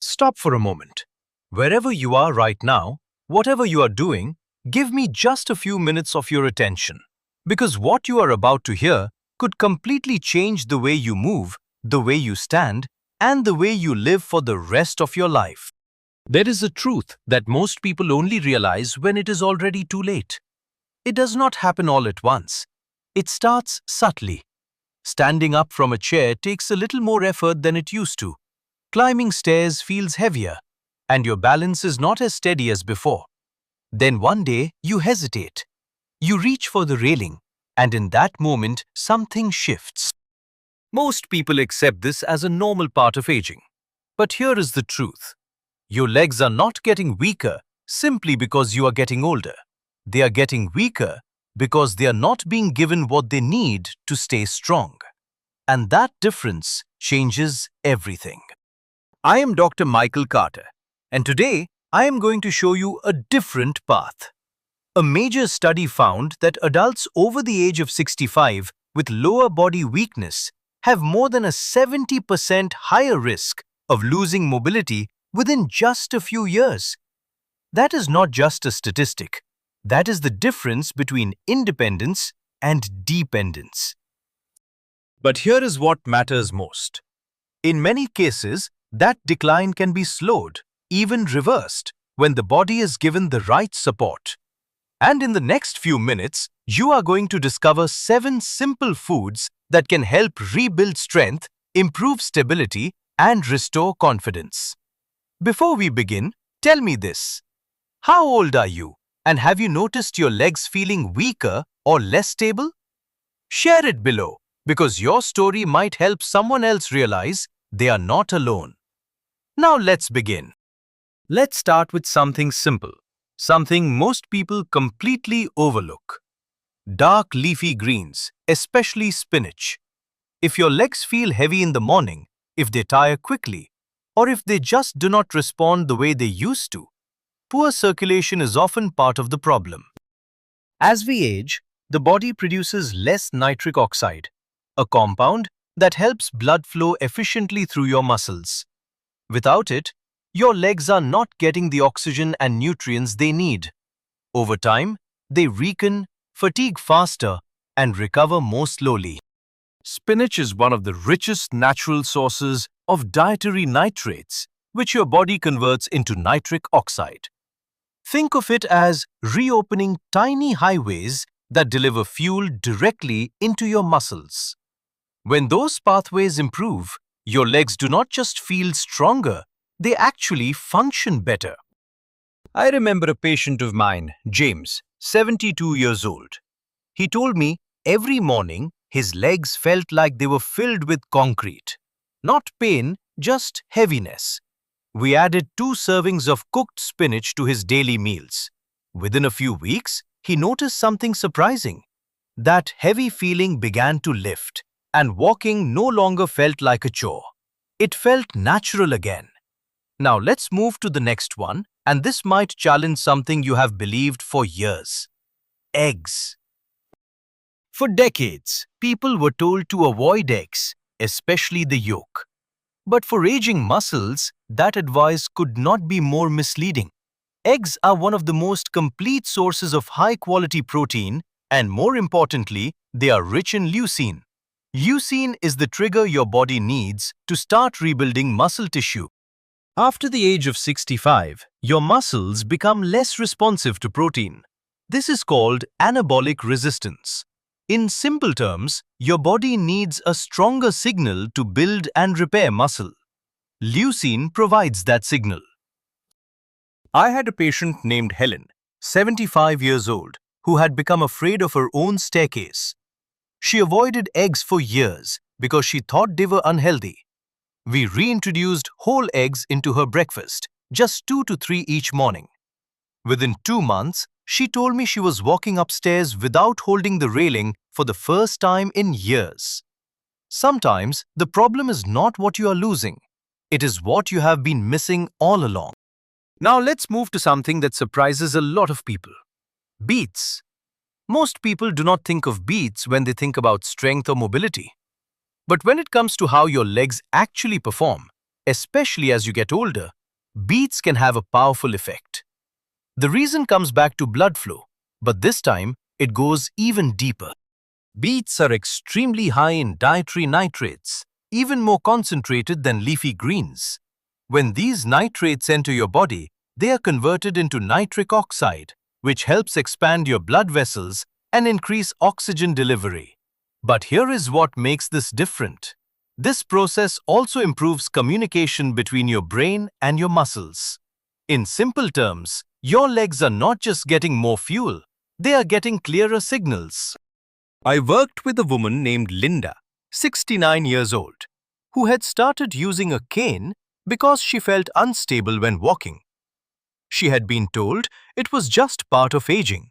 Stop for a moment. Wherever you are right now, whatever you are doing, give me just a few minutes of your attention. Because what you are about to hear could completely change the way you move, the way you stand, and the way you live for the rest of your life. There is a truth that most people only realize when it is already too late. It does not happen all at once. It starts subtly. Standing up from a chair takes a little more effort than it used to. Climbing stairs feels heavier, and your balance is not as steady as before. Then one day, you hesitate. You reach for the railing, and in that moment, something shifts. Most people accept this as a normal part of aging. But here is the truth. Your legs are not getting weaker simply because you are getting older. They are getting weaker because they are not being given what they need to stay strong. And that difference changes everything. I am Dr. Michael Carter, and today I am going to show you a different path. A major study found that adults over the age of 65 with lower body weakness have more than a 70% higher risk of losing mobility within just a few years. That is not just a statistic. That is the difference between independence and dependence. But here is what matters most. In many cases, that decline can be slowed, even reversed, when the body is given the right support. And in the next few minutes, you are going to discover 7 simple foods that can help rebuild strength, improve stability, and restore confidence. Before we begin, tell me this. How old are you? And have you noticed your legs feeling weaker or less stable? Share it below, because your story might help someone else realize they are not alone. Now let's begin. Let's start with something simple, something most people completely overlook. Dark leafy greens, especially spinach. If your legs feel heavy in the morning, if they tire quickly, or if they just do not respond the way they used to, poor circulation is often part of the problem. As we age, the body produces less nitric oxide, a compound that helps blood flow efficiently through your muscles. Without it, your legs are not getting the oxygen and nutrients they need. Over time, they weaken, fatigue faster, and recover more slowly. Spinach is one of the richest natural sources of dietary nitrates, which your body converts into nitric oxide. Think of it as reopening tiny highways that deliver fuel directly into your muscles. When those pathways improve, your legs do not just feel stronger, they actually function better. I remember a patient of mine, James, 72 years old. He told me every morning his legs felt like they were filled with concrete. Not pain, just heaviness. We added 2 servings of cooked spinach to his daily meals. Within a few weeks, he noticed something surprising. That heavy feeling began to lift, and walking no longer felt like a chore. It felt natural again. Now let's move to the next one, and this might challenge something you have believed for years. Eggs. For decades, people were told to avoid eggs, especially the yolk. But for aging muscles, that advice could not be more misleading. Eggs are one of the most complete sources of high-quality protein, and more importantly, they are rich in leucine. Leucine is the trigger your body needs to start rebuilding muscle tissue. After the age of 65, your muscles become less responsive to protein. This is called anabolic resistance. In simple terms, your body needs a stronger signal to build and repair muscle. Leucine provides that signal. I had a patient named Helen, 75 years old, who had become afraid of her own staircase. She avoided eggs for years because she thought they were unhealthy. We reintroduced whole eggs into her breakfast, just 2 to 3 each morning. Within 2 months, she told me she was walking upstairs without holding the railing for the first time in years. Sometimes, the problem is not what you are losing. It is what you have been missing all along. Now let's move to something that surprises a lot of people. Beets. Most people do not think of beets when they think about strength or mobility. But when it comes to how your legs actually perform, especially as you get older, beets can have a powerful effect. The reason comes back to blood flow, but this time it goes even deeper. Beets are extremely high in dietary nitrates, even more concentrated than leafy greens. When these nitrates enter your body, they are converted into nitric oxide, which helps expand your blood vessels and increase oxygen delivery. But here is what makes this different. This process also improves communication between your brain and your muscles. In simple terms, your legs are not just getting more fuel, they are getting clearer signals. I worked with a woman named Linda, 69 years old, who had started using a cane because she felt unstable when walking. She had been told it was just part of aging.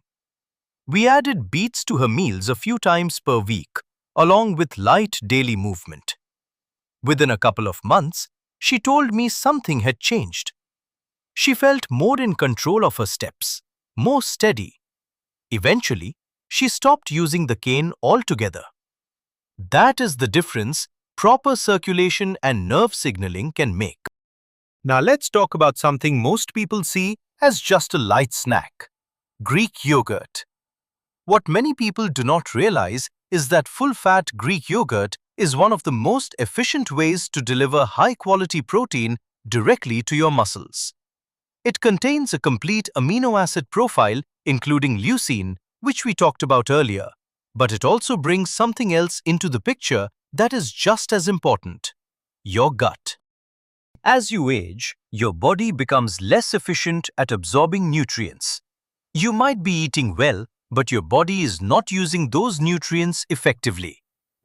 We added beets to her meals a few times per week, along with light daily movement. Within a couple of months, she told me something had changed. She felt more in control of her steps, more steady. Eventually, she stopped using the cane altogether. That is the difference proper circulation and nerve signaling can make. Now let's talk about something most people see as just a light snack: Greek yogurt. What many people do not realize is that full-fat Greek yogurt is one of the most efficient ways to deliver high-quality protein directly to your muscles. It contains a complete amino acid profile, including leucine, which we talked about earlier, but it also brings something else into the picture that is just as important: your gut. As you age, your body becomes less efficient at absorbing nutrients. You might be eating well, but your body is not using those nutrients effectively.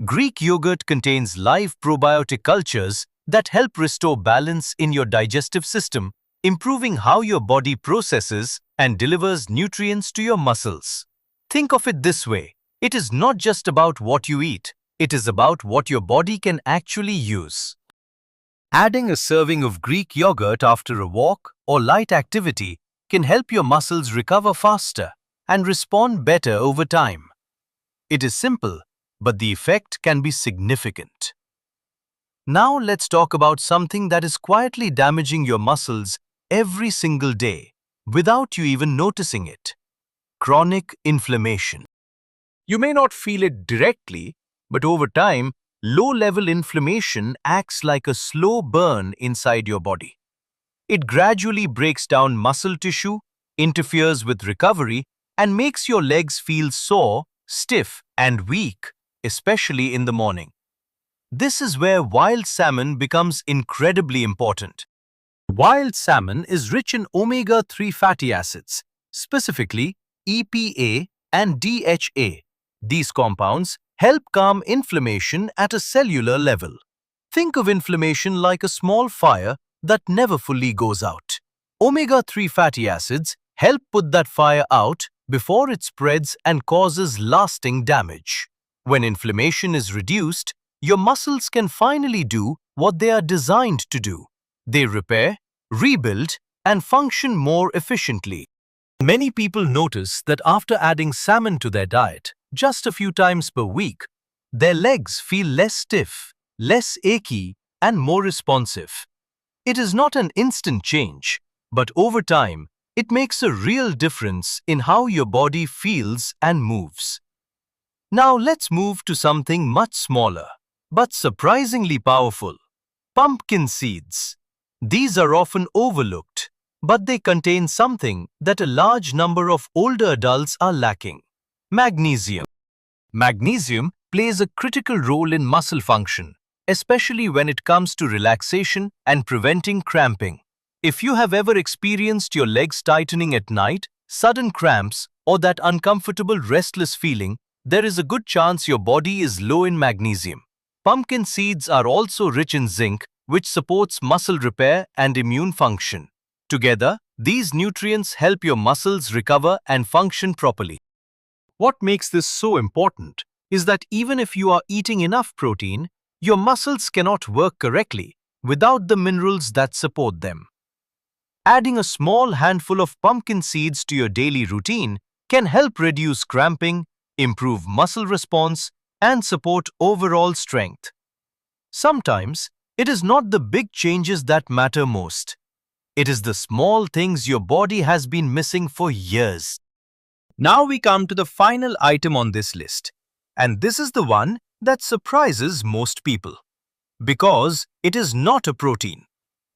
Greek yogurt contains live probiotic cultures that help restore balance in your digestive system, improving how your body processes and delivers nutrients to your muscles. Think of it this way: it is not just about what you eat, it is about what your body can actually use. Adding a serving of Greek yogurt after a walk or light activity can help your muscles recover faster and respond better over time. It is simple, but the effect can be significant. Now let's talk about something that is quietly damaging your muscles every single day without you even noticing it: chronic inflammation. You may not feel it directly, but over time, low-level inflammation acts like a slow burn inside your body. It gradually breaks down muscle tissue, interferes with recovery, and makes your legs feel sore, stiff, and weak, especially in the morning. This is where wild salmon becomes incredibly important. Wild salmon is rich in omega-3 fatty acids, specifically EPA and DHA. These compounds help calm inflammation at a cellular level. Think of inflammation like a small fire that never fully goes out. Omega-3 fatty acids help put that fire out before it spreads and causes lasting damage. When inflammation is reduced, your muscles can finally do what they are designed to do. They repair, rebuild, and function more efficiently. Many people notice that after adding salmon to their diet, just a few times per week, their legs feel less stiff, less achy, and more responsive. It is not an instant change, but over time, it makes a real difference in how your body feels and moves. Now let's move to something much smaller, but surprisingly powerful: pumpkin seeds. These are often overlooked, but they contain something that a large number of older adults are lacking: magnesium. Magnesium plays a critical role in muscle function, especially when it comes to relaxation and preventing cramping. If you have ever experienced your legs tightening at night, sudden cramps, or that uncomfortable restless feeling, there is a good chance your body is low in magnesium. Pumpkin seeds are also rich in zinc, which supports muscle repair and immune function. Together, these nutrients help your muscles recover and function properly. What makes this so important is that even if you are eating enough protein, your muscles cannot work correctly without the minerals that support them. Adding a small handful of pumpkin seeds to your daily routine can help reduce cramping, improve muscle response, and support overall strength. Sometimes, It is not the big changes that matter most. It is the small things your body has been missing for years. Now we come to the final item on this list. And this is the one that surprises most people. Because it is not a protein.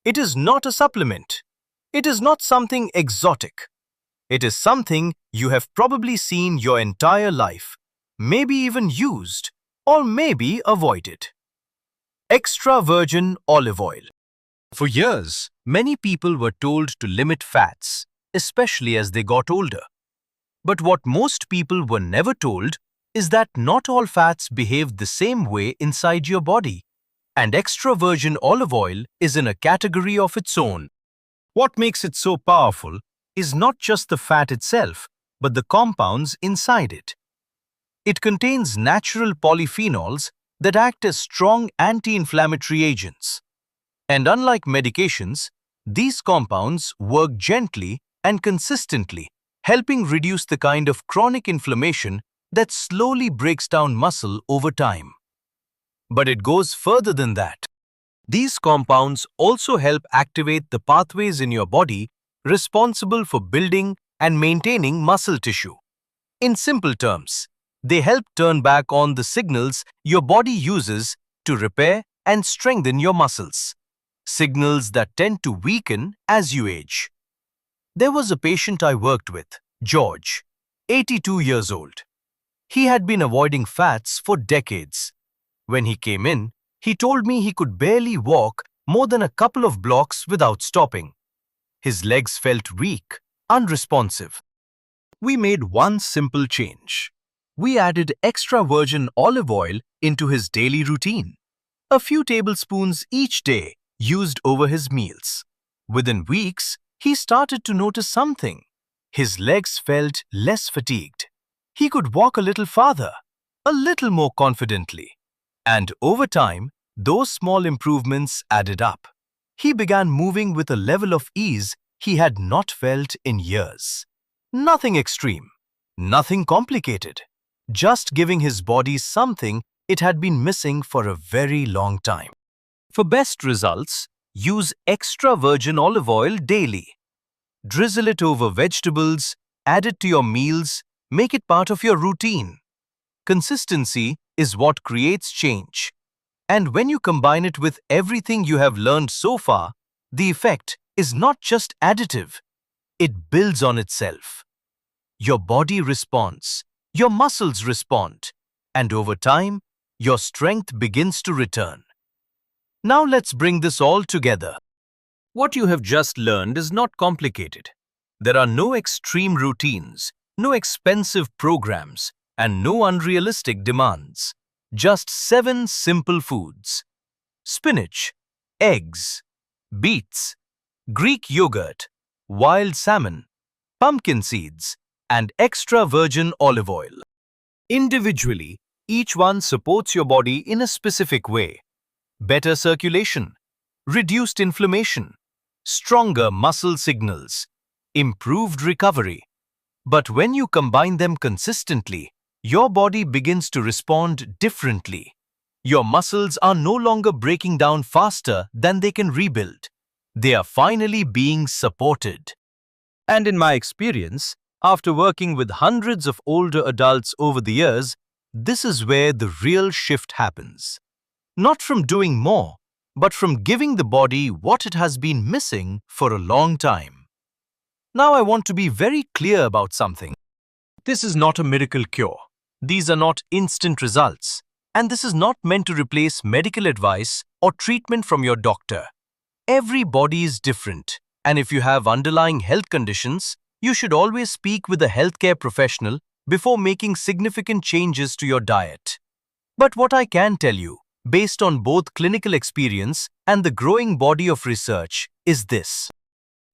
It is not a supplement. It is not something exotic. It is something you have probably seen your entire life, maybe even used, or maybe avoided. Extra virgin olive oil. For years, many people were told to limit fats, especially as they got older. But what most people were never told is that not all fats behave the same way inside your body. And extra virgin olive oil is in a category of its own. What makes it so powerful is not just the fat itself, but the compounds inside it. It contains natural polyphenols that act as strong anti-inflammatory agents. And unlike medications, these compounds work gently and consistently, helping reduce the kind of chronic inflammation that slowly breaks down muscle over time. But it goes further than that. These compounds also help activate the pathways in your body responsible for building and maintaining muscle tissue. In simple terms, they help turn back on the signals your body uses to repair and strengthen your muscles, signals that tend to weaken as you age. There was a patient I worked with, George, 82 years old. He had been avoiding fats for decades. When he came in, he told me he could barely walk more than a couple of blocks without stopping. His legs felt weak, unresponsive. We made one simple change. We added extra virgin olive oil into his daily routine. A few tablespoons each day used over his meals. Within weeks, he started to notice something. His legs felt less fatigued. He could walk a little farther, a little more confidently. And over time, those small improvements added up. He began moving with a level of ease he had not felt in years. Nothing extreme, nothing complicated, just giving his body something it had been missing for a very long time. For best results, use extra virgin olive oil daily. Drizzle it over vegetables, add it to your meals, make it part of your routine. Consistency is what creates change. And when you combine it with everything you have learned so far, the effect is not just additive, it builds on itself. Your body responds, your muscles respond, and over time, your strength begins to return. Now let's bring this all together. What you have just learned is not complicated. There are no extreme routines, no expensive programs, and no unrealistic demands. Just 7 simple foods: spinach, eggs, beets, Greek yogurt, wild salmon, pumpkin seeds, and extra virgin olive oil. Individually, each one supports your body in a specific way. Better circulation, reduced inflammation, stronger muscle signals, improved recovery. But when you combine them consistently, your body begins to respond differently. Your muscles are no longer breaking down faster than they can rebuild. They are finally being supported. And in my experience, after working with hundreds of older adults over the years, this is where the real shift happens. Not from doing more, but from giving the body what it has been missing for a long time. Now I want to be very clear about something. This is not a miracle cure. These are not instant results. And this is not meant to replace medical advice or treatment from your doctor. Every body is different. And if you have underlying health conditions, you should always speak with a healthcare professional before making significant changes to your diet. But what I can tell you, based on both clinical experience and the growing body of research, is this.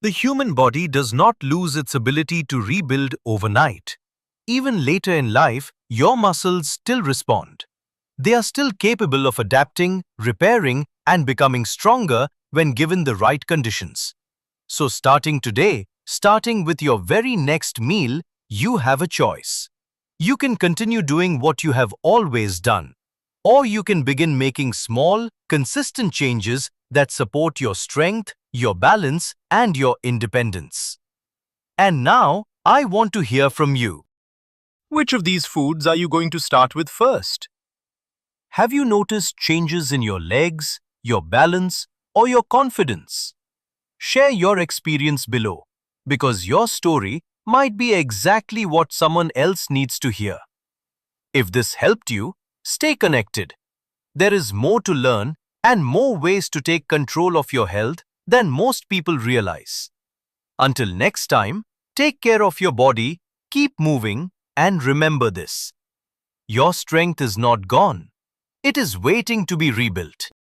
The human body does not lose its ability to rebuild overnight. Even later in life, your muscles still respond. They are still capable of adapting, repairing, and becoming stronger when given the right conditions. So starting today, starting with your very next meal, you have a choice. You can continue doing what you have always done. Or you can begin making small, consistent changes that support your strength, your balance, and your independence. And now, I want to hear from you. Which of these foods are you going to start with first? Have you noticed changes in your legs, your balance, or your confidence? Share your experience below, because your story might be exactly what someone else needs to hear. If this helped you, stay connected. There is more to learn and more ways to take control of your health than most people realize. Until next time, take care of your body, keep moving, and remember this. Your strength is not gone. It is waiting to be rebuilt.